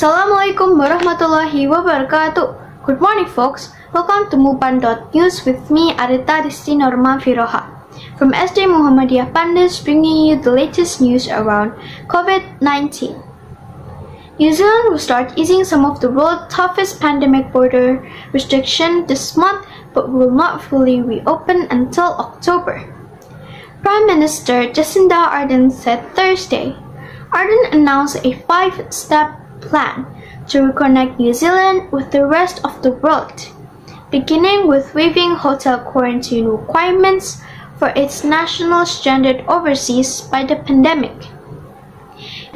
Assalamualaikum warahmatullahi wabarakatuh. Good morning, folks. Welcome to Mupan.News with me, Areta, Risty, from SD Muhammadiyah Pandes, bringing you the latest news around COVID-19. New Zealand will start easing some of the world's toughest pandemic border restrictions this month, but will not fully reopen until October. Prime Minister Jacinda Ardern said Thursday. Ardern announced a 5-step plan to reconnect New Zealand with the rest of the world, beginning with waiving hotel quarantine requirements for its nationals stranded overseas by the pandemic.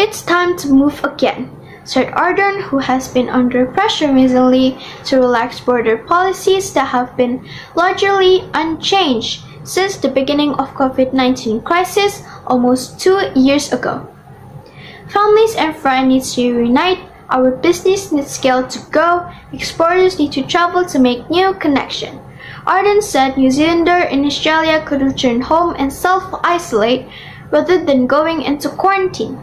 It's time to move again, said Ardern, who has been under pressure recently to relax border policies that have been largely unchanged since the beginning of COVID-19 crisis almost 2 years ago. Families and friends need to reunite, our business needs scale to go, exporters need to travel to make new connection. Ardern said New Zealander in Australia could return home and self-isolate rather than going into quarantine.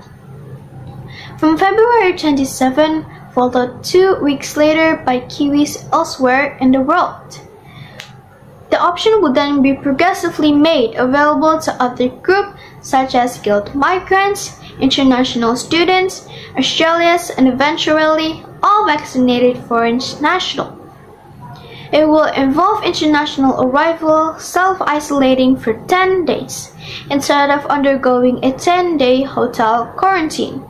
From February 27, followed 2 weeks later by Kiwis elsewhere in the world. The option would then be progressively made available to other groups such as skilled migrants, international students, Australians, and eventually all vaccinated foreign nationals. It will involve international arrival self-isolating for 10 days instead of undergoing a 10-day hotel quarantine,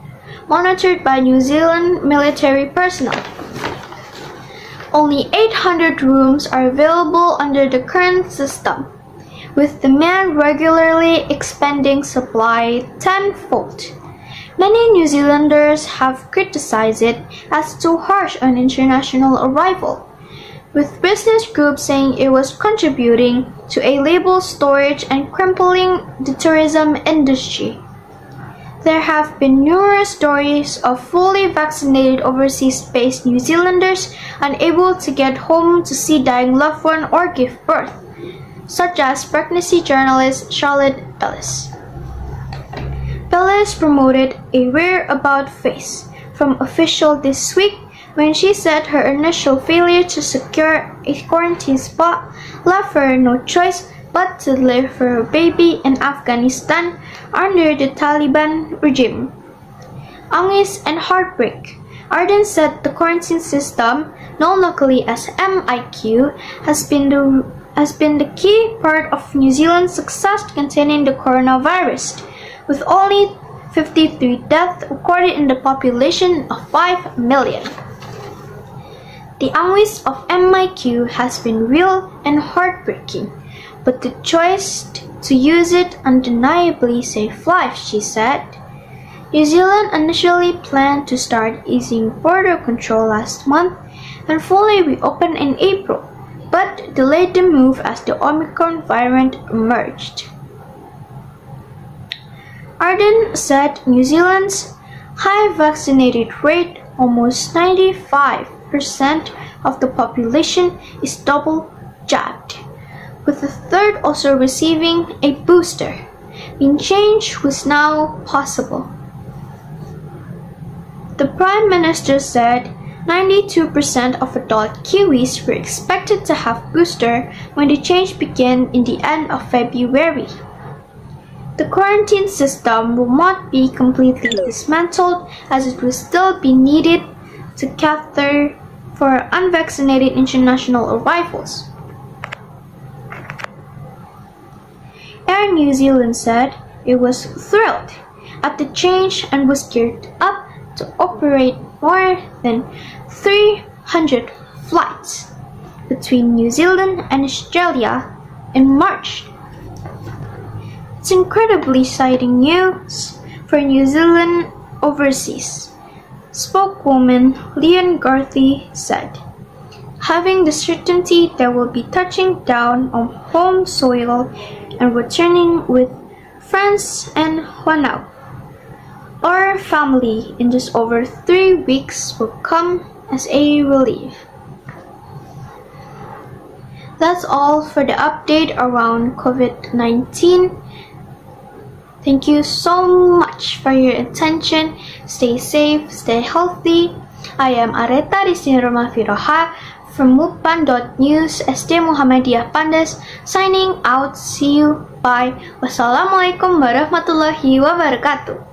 monitored by New Zealand military personnel. Only 800 rooms are available under the current system, with demand regularly expanding supply tenfold. Many New Zealanders have criticized it as too harsh on international arrival, with business groups saying it was contributing to a label storage and crippling the tourism industry. There have been numerous stories of fully vaccinated overseas-based New Zealanders unable to get home to see dying loved one or give birth, such as pregnancy journalist Charlotte Bellis. Bellis promoted a rare about-face from official this week when she said her initial failure to secure a quarantine spot left her no choice but to live for her baby in Afghanistan under the Taliban regime. Angst and heartbreak. Ardern said the quarantine system, known locally as MIQ, has been the key part of New Zealand's success containing the coronavirus, with only 53 deaths recorded in the population of 5 million. The anguish of MIQ has been real and heartbreaking, but the choice to use it undeniably saved lives, she said. New Zealand initially planned to start easing border control last month and fully reopen in April, but delayed the move as the Omicron variant emerged. Ardern said New Zealand's high vaccinated rate, almost 95% of the population, is double jabbed, with a third also receiving a booster, mean change was now possible. The Prime Minister said 92% of adult Kiwis were expected to have booster when the change began in the end of February. The quarantine system will not be completely dismantled as it will still be needed to cater for unvaccinated international arrivals. Air New Zealand said it was thrilled at the change and was geared up to operate more than 300 flights between New Zealand and Australia in March. It's incredibly exciting news for New Zealand overseas, spokeswoman Leon Garthy said, having the certainty that we'll be touching down on home soil and returning with friends and whatnot. Our family in just over 3 weeks will come as a relief. That's all for the update around COVID-19. Thank you so much for your attention. Stay safe, stay healthy, I am Areta Risty from Mupan.News SD Muhammadiyah Pandes, signing out. See you. Bye. Wassalamualaikum warahmatullahi wabarakatuh.